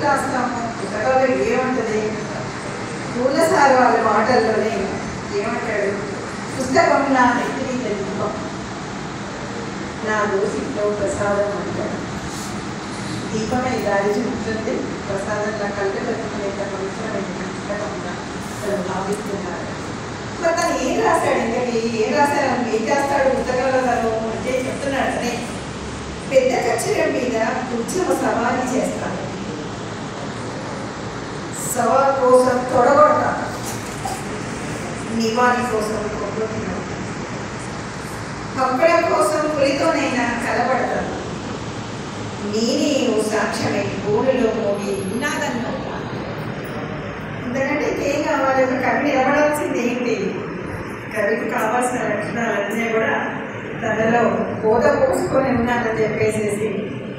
రాస్తాము, పుస్తకాల్లో ఏముంటుంది? పూలసారి వాళ్ళ మాటల్లోనే ఏమంటాడు? పుస్తకం నా నెత్తిని తెలుపుతాం, నా దోషితో ప్రసాదం అంటాడు. దీపమే దారి చూపుతుంది, ప్రసాదంగా కళ్ళు పెట్టుకునేంత పవిత్రమైన పుస్తకంగా తను భావిస్తున్నారు. మరి తను ఏం రాశాడు? ఇంతకీ ఏం రాశాడు? ఏం చేస్తాడు పుస్తకంలో తను అంటే చెప్తున్నాడు. అనే పెద్ద కచ్చరం మీద ఉద్యమ సవారీ చేస్తాడు, సవాల్ కోసం తొడగొడతాడు, నివాళి కోసం కొట్టుకుంటున్నాడు, అక్కడ కోసం పులితోనైనా కలబడతాడు. నేనే ఓ సాక్ష్యమై గోడలో మోగి నినాదంలో ఎందుకంటే ఏం కావాలి? ఒక కవి నిలబడాల్సింది ఏంటి? కవికి కావాల్సిన లక్షణాలన్నీ కూడా తనలో బోధ పోసుకొని ఉన్నానని చెప్పేసేసి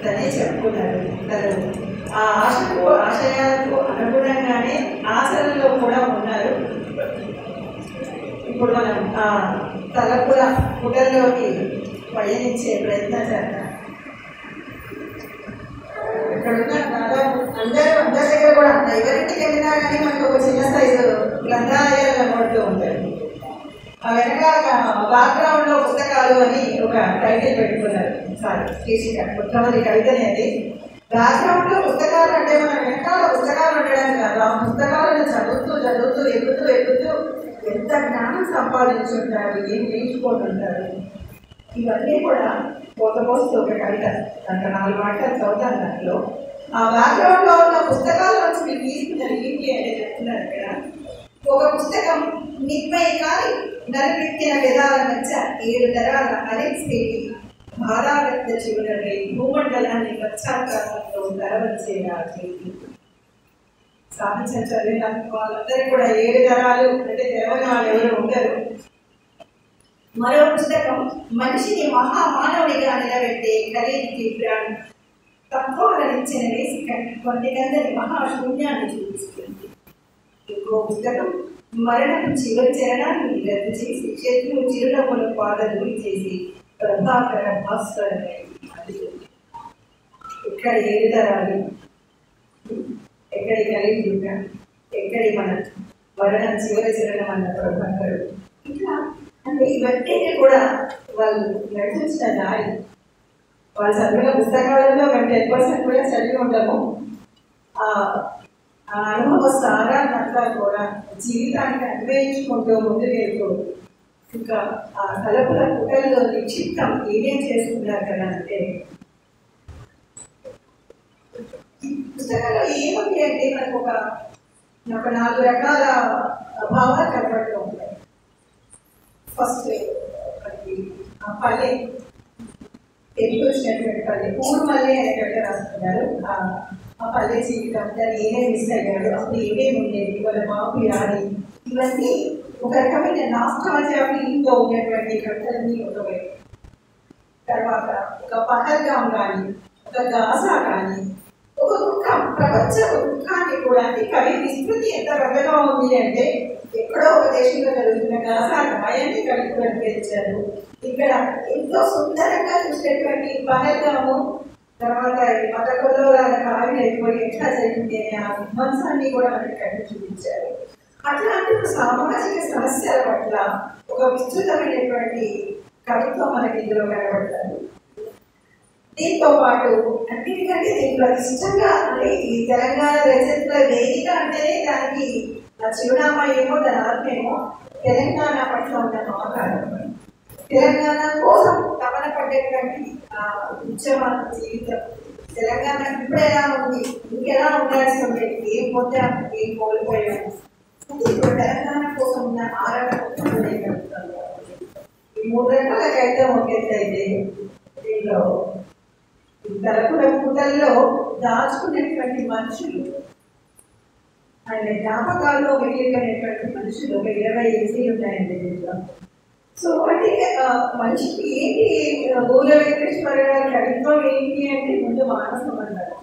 తనే చెప్పుకున్నాడు. తను ఆ ఆశకు ఆశయాలకు అనుగుణంగానే ఆశలలో కూడా ఉన్నారు. ఇప్పుడు మనం ఆ తలపుల పుటల్లోకి పయనించే ప్రయత్నం చేద్దాం. ఇక్కడున్న దాదాపు అందరి దగ్గర కూడా ఎవరింటికి వెళ్ళినా కానీ మనకు ఒక చిన్న సైజు గ్రంథాలయాలు కనబడుతూ ఉంటాయి. ఆ వెనకాల బ్యాక్గ్రౌండ్ లో పుస్తకాలు అని ఒక టైటిల్ పెట్టుకున్నారు. సారీ శీర్షిక మొట్టమొదటి కవితనే అది. బ్యాక్గ్రౌండ్ లో పుస్తకాలు అంటే మన వెనకాల పుస్తకాలు ఉండడం కాదు, ఆ పుస్తకాలను చదువుతూ ఎక్కుతూ ఎంత జ్ఞానం సంపాదించుంటారు, ఏం నేర్చుకుంటుంటారు. ఇవన్నీ కూడా పోతపోస్తూ ఒక కవిత అంత 4 మాటలు చదువుతాను. దాంట్లో ఆ బ్యాక్గ్రౌండ్ లో ఉన్న పుస్తకాల నుంచి మీరు తీసుకున్నారు ఏంటి అంటే చెప్తున్నారు ఇక్కడ. ఒక పుస్తకం నిగ్మయ కానీ నలిపెట్టిన పెదాల మధ్య 7 తరాల అలెక్స్పేటి బాధాగత చివరై భూమండలాన్ని పశ్చాత్తాపంలో ధరవచ్చేలా సాహిత్యం చదివిన వాళ్ళందరూ కూడా 7 తరాలు అంటే తెలవని వాళ్ళు ఎవరు ఉండరు. మరో పుస్తకం మనిషిని మహామానవుడిగా నిలబెట్టే ఖరీదుకి బ్రాండ్ తత్వాలనిచ్చిన వేసి కొంతకందరి మహాశూన్యాన్ని చూపిస్తుంది. ఇంకో పుస్తకం మరణపు చివరి చరణాన్ని రద్దు చేసి శత్రువు చిరునవ్వుల పాదూరి చేసి ప్రభాకర భాస్కరమే. ఇక్కడ 7 తరాలు, ఎక్కడి కలిగి ఎక్కడి మన మరణం చివరి చరణం అన్న ప్రభాకరుడు. ఇట్లా అంటే ఇవన్నీ కూడా వాళ్ళు నడిపించిన దారి. వాళ్ళు చదివిన పుస్తకాలలో 10% కూడా చదివి ఉండము. ఆ అనుభవ సారాన్నంతా కూడా జీవితానికి అన్వయించుకుంటూ ముందుకెళ్తూ ఇంకా ఆ తలపుల పుటల్లో నిక్షిప్తం ఏమేం చేసుకున్నారు కదా అంటే పుస్తకాల్లో ఏముంది అంటే మనకు ఒక 4 రకాల భావాలు కనబడుతూ ఉంటాయి. ఫస్ట్ మనకి పల్లె, తెలుగు వచ్చినటువంటి పల్లె, పూర్వ పల్లె అనేటువంటి రాస్తున్నారు. ఆ పల్లె జీవితం దాన్ని ఏమేమి మిస్ అయ్యాడు, అప్పుడు ఏమేమి ఉండేది, వాళ్ళ మాకు రాని, ఇవన్నీ ఒక రకమైన నాస్టాల్జియా ఫీలింగ్తో ఉన్నటువంటి కవితలన్నీ ఒకవైపు. తర్వాత ఒక పహల్గాం కానీ, ఒక గాజా కానీ, ఒక దుఃఖం, ప్రపంచ దుఃఖాన్ని కూడా కవి విస్మృతి ఎంత పెద్దగా ఉంది అంటే ఎక్కడో ఒక దేశంలో జరుగుతున్న గాజా గాయాన్ని కవి కూడా తెచ్చారు. ఇక్కడ ఎంతో సుందరంగా చూసినటువంటి పహల్గాము, తర్వాత మత కొల్లవరాల కావి అయిపోయి ఎట్లా జరిగింది అనే ఆ విధ్వంసాన్ని కూడా మనకి కవి చూపించారు. అట్లాంటి సామాజిక సమస్యల పట్ల ఒక విస్తృతమైనటువంటి కవిత్వం మనకి ఇందులో కనబడతారు. దీంతో పాటు అన్నిటికంటే దీంట్లో ఇష్టంగా అంటే ఈ తెలంగాణ రచయితల వేదిక అంటేనే దానికి చిరునామా ఏమో, దాని అర్థమేమో తెలంగాణ పట్ల ఉన్న మమకారం, తెలంగాణ కోసం తపన పడ్డటువంటి ఉద్యమ జీవితం, తెలంగాణ ఇప్పుడు ఎలా ఉంది, ఇంకెలా ఉండాల్సి ఉండేది, ఏం పొందాం, ఏం కోల్పోయాము, ఇప్పుడు తెలంగాణ కోసం ఉన్న ఆరాటం. ఈ 3 రకాల కవితం ఒకేదైతే దీంట్లో తలపుల పుటల్లో దాచుకునేటువంటి మనుషులు అండ్ జ్ఞాపకాల్లో మిగిలిపోయినటువంటి మనుషులు ఒక 20 ఎంసీలు ఉన్నాయండి దీంట్లో. సో అంటే మనిషికి ఏంటి గోల వెంకటేశ్వర గారి కవిత్వం ఏంటి అంటే ముందు మానసం అన్నారు.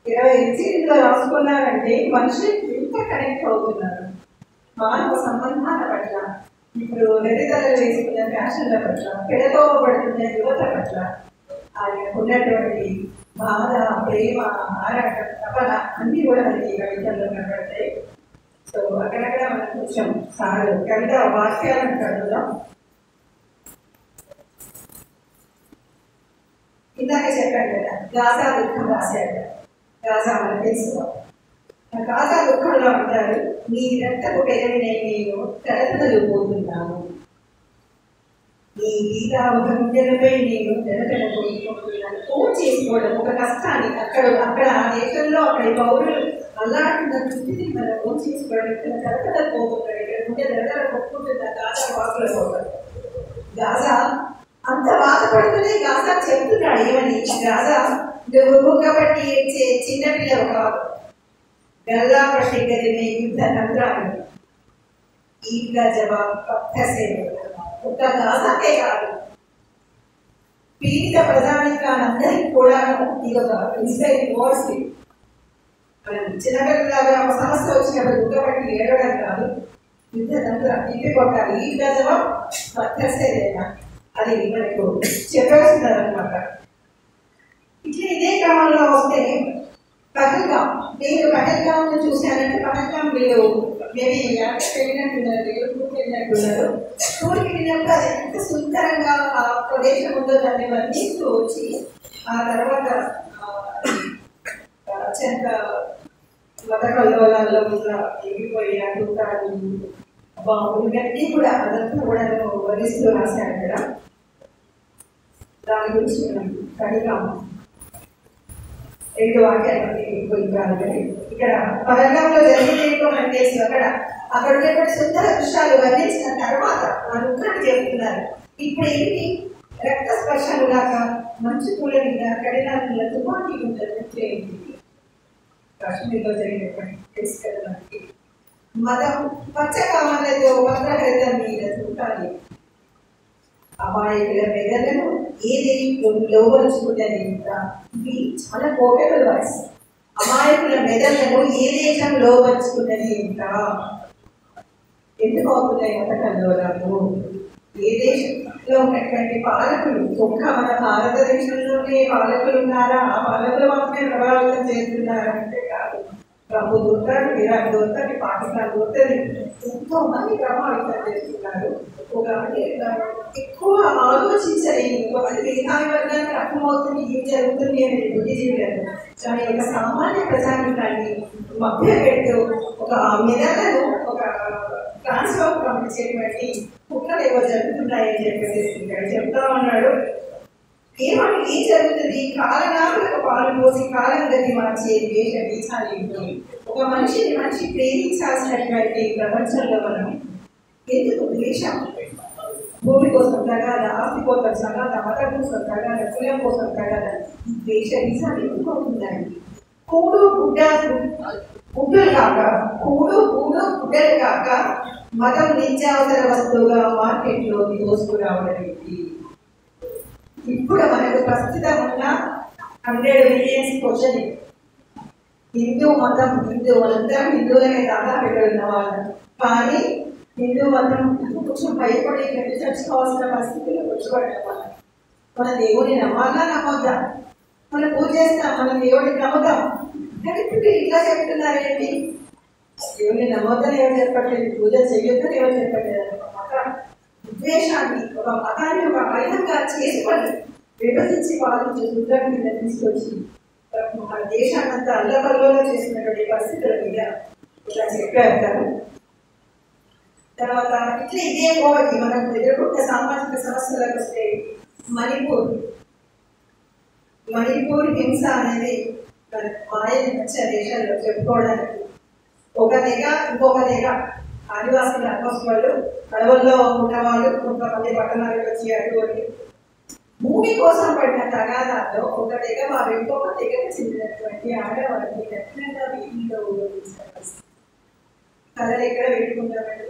20 ఎంసీలో రాసుకున్నారంటే మనుషులు ఎంత కనెక్ట్ అవుతున్నారు మానవ సంబంధాల పట్ల, ఇప్పుడు వెరితలలు వేసుకున్న ఫ్యాషన్ల పట్ల, పెడతోపబడుతున్న యువత పట్ల, ఆయనకు ఉన్నటువంటి బాధ, ప్రేమ, ఆరాటం, తపన అన్నీ కూడా మనకి కవితల్లో కనబడతాయి. సో అక్కడక్కడ మనం కొంచెం కవిత వాక్యాలను చదువుదాం. ఇందాక చెప్పాను కదా, గాజా దుఃఖం రాశాడు. గాజా మనకు తెలుసు. గాజా దుఃఖంలో అంటారు, నీ రక్తపు పెరిగిన నేను తడతడలు పోతున్నాను, నీ గీతాపై నేను తెరతెరపోతున్నాను. ఫోన్ చేసుకోవడం ఒక కష్టాన్ని అక్కడ ఆ దేశంలో అక్కడి పౌరులు అల్లాడుతున్న స్థితిని మనం ఫోన్ చేసుకోవడం ఇక్కడ తెరతెర పోతున్నాడు. ఇక్కడ ఉంటే తెరతెర కొట్టుకుంటున్న గాజా వాకుల పోతాడు. గాజా అంత బాధపడుతూనే గాజా చెప్తున్నాడు ఏమని, గాజా నువ్వు కాబట్టి ఏడ్చే చిన్నపిల్లవు కాదు, గల్లా పట్టి గదిమే యుద్ధ రంధ్రాలు, ఈద్గా జవాబు పక్కసే ఒక్క గాజాకే కాదు, పీడిత ప్రధానికానందరికీ కూడా ఇది ఒక ఇన్స్పైరింగ్ వర్డ్స్. మనం చిన్నపిల్లలాగా ఒక సమస్య వచ్చినప్పుడు దుఃఖపట్టి ఏడవడం కాదు, యుద్ధ తంత్రం తిప్పి కొట్టాలి, ఈద్గా జవాబు పక్కసే లేదా అది మనకు చెప్పేస్తున్నారు అనమాట. ఇట్లా ఇదే క్రమంలో వస్తే పహల్గాం, నేను పహల్గాం చూశానంటే పహల్గాం మీరు మేబీ వెళ్ళినట్టున్నారు, వెళ్ళినట్టున్నారు. టూర్కి వెళ్ళినప్పుడు అది ఎంత సుందరంగా ఆ ప్రదేశం ఉందో దాన్ని వర్ణిస్తూ వచ్చి ఆ తర్వాత అత్యంత మతకల్లోలాల్లో ఉన్న ఎగిపోయి అడుగుతాడు బాబులు గట్టి కూడా అదంతా కూడా వర్ణిస్తూ రాశారు కదా. దాని గురించి మనం కడిగాము. 2 వాక్యాలు ఇక్కడ పహల్గాంలో జరిగినట్టు మనకు తెలుసు. అక్కడ ఉన్నటువంటి సుందర దృశ్యాలు వర్ణించిన తర్వాత ఆ దుఃఖాన్ని చెబుతున్నారు. ఇప్పుడు ఏంటి, రక్త స్పర్శలు లాగా మంచు పూల మీద కడినాల తుపాకీ ఉంటుంది. కాశ్మీర్లో జరిగినటువంటి తెలుసు కదా మనకి. మతం పచ్చ కావాలతో వస్త్రహరితం మీద చూడాలి, అమాయకుల మెదలను ఏది లోపరుచుకుంటుంది. ఇవి చాలా పోర్టబుల్ వాయిస్. అమాయకుల మెదళ్లను ఏ దేశం లోపరుచుకుంటుంది ఇంకా ఎందుకు అవుతున్నాయి మతకల్లోలాలు? ఏ దేశంలో ఉన్నటువంటి పాలకులు, ఒక్క మన భారతదేశంలోనే పాలకులు ఉన్నారా? ఆ పాలకులు మాత్రమే ప్రభావితం చేస్తున్నారంటే కాదు. ప్రభు దొరుకుతాడు, ఇరాక్ దొరుకుతుంది, పాకిస్తాన్ దొరుకుతుంది, ఎంతో మంది ప్రభావితం చేస్తున్నారు. ఎక్కువ ఆలోచించలేని అది మేధావి వర్గానికి అర్థమవుతుంది ఏం జరుగుతుంది అనేది బుద్ధిజీవులను. కానీ ఒక సామాన్య ప్రజానికాన్ని మభ్య పెడుతూ ఒక మెదళ్లను ఒక ట్రాన్స్ఫర్ పంపించేటువంటి కుట్రలు ఏవో జరుగుతున్నాయని చెప్పేసి ఇక్కడ చెప్తా ఉన్నాడు. ఏమని ఏం జరుగుతుంది? కాలనాలకు పాలు పోసి కాలం గది మార్చే దేశ దేశాలు ఒక మనిషి ప్రేమించాల్సినటువంటి ప్రపంచంలో మనం ఎందుకు దేశం భూమి కోసం తగాద, ఆస్తి కోసం తగాద, మతం కోసం తగాద, కులం కోసం తగాద, ఈ దేశ దేశాలు ఎందుకు అవుతున్నాయి? కూడు గుడ్డలు కాక మతం నిత్యావసర వస్తువుగా మార్కెట్లోకి దోసుకురావడం ఏంటి? ఇప్పుడు మనకు ప్రస్తుతం ఉన్న 100 మిలియన్స్ క్వశ్చన్, హిందూ మతం హిందువులందరం హిందువులనే దాదాపు ఇక్కడ ఉన్న వాళ్ళు. కానీ హిందూ మతం కొంచెం భయపడి చర్చుకోవాల్సిన పరిస్థితుల్లో కూర్చోబడ్డాం. మన దేవుడిని నమ్మాలా నమ్మొద్దా? మనం పూజ చేస్తాం, మనం దేవుడిని నమ్ముతాం. కానీ ఇప్పుడు ఇట్లా చెప్తున్నారేంటి? దేవుడిని నమ్మొద్దని ఎవరు చెప్పట్లేదు, పూజ చేయొద్దని ఎవరు చెప్పట్లేదు. మత విద్వేషాన్ని, ఒక మతాన్ని ఒక ఆయుధంగా చేసుకొని విభజించి పాలించి రుద్రం కింద తీసుకొచ్చి మన దేశాన్నంతా అల్లకల్లోలో చేసినటువంటి పరిస్థితుల మీద ఇలా చెప్పారు. తర్వాత ఇట్లా ఇదే పోవాలి మనం ఎదుర్కొంటే సామాజిక సమస్యలకు వస్తే మణిపూర్ హింస అనేది మాయని వచ్చే దేశాల్లో చెప్పుకోవడానికి ఒక తెగ ఇంకొక తెగ ఆదివాసుల వాళ్ళు అడవుల్లో ఉన్నవాళ్ళు కొంతమంది పట్టణాలకు వచ్చి అటువంటి భూమి కోసం పడిన తగాదాల్లో ఒక తెగ వారు ఇంకొక తెగకు చెందినటువంటి ఆడవాళ్ళని దక్షిణంగా వీటిలో ఉపయోగించిన పరిస్థితి. కళలు ఎక్కడ పెట్టుకుంటామండి?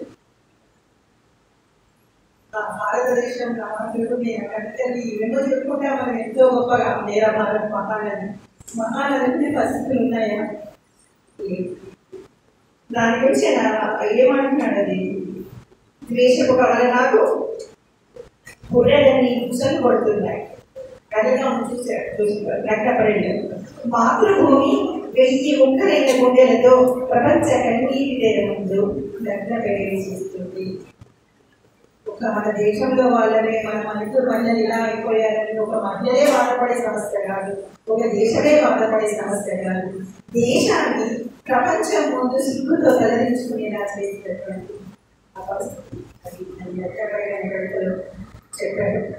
భారతదేశం రామాలు నేను కట్టెల్లి ఎన్నో చెప్పుకుంటా మనం ఎంతో గొప్పగా నేర భారత్ మహానది పరిస్థితులు ఉన్నాయా? దాని గురించి ఏమంటున్నాడు? అది ద్వేషపు కారణాలు గొర్రెలని కుసలు కొడుతున్నాయి. కథగా చూశాడు గట్టపరెడ్డి. మాతృభూమి 1000 ఒక్కరైన గుండెలతో ప్రపంచ కన్నీటి తెర ముందు గట్టపరెడ్డి చేస్తుంది. ఒక మన దేశంలో వాళ్ళనే మన మనుషులు మహిళలు ఇలా అయిపోయారని ఒక మహిళలే బాధపడే సమస్య కాదు, ఒక దేశమే బాధపడే సమస్య కాదు. దేశాన్ని ప్రపంచం ముందు సిగ్గుతో తలదించుకునేలా చేసినటువంటి ఆ పరిస్థితి చెప్పాడు.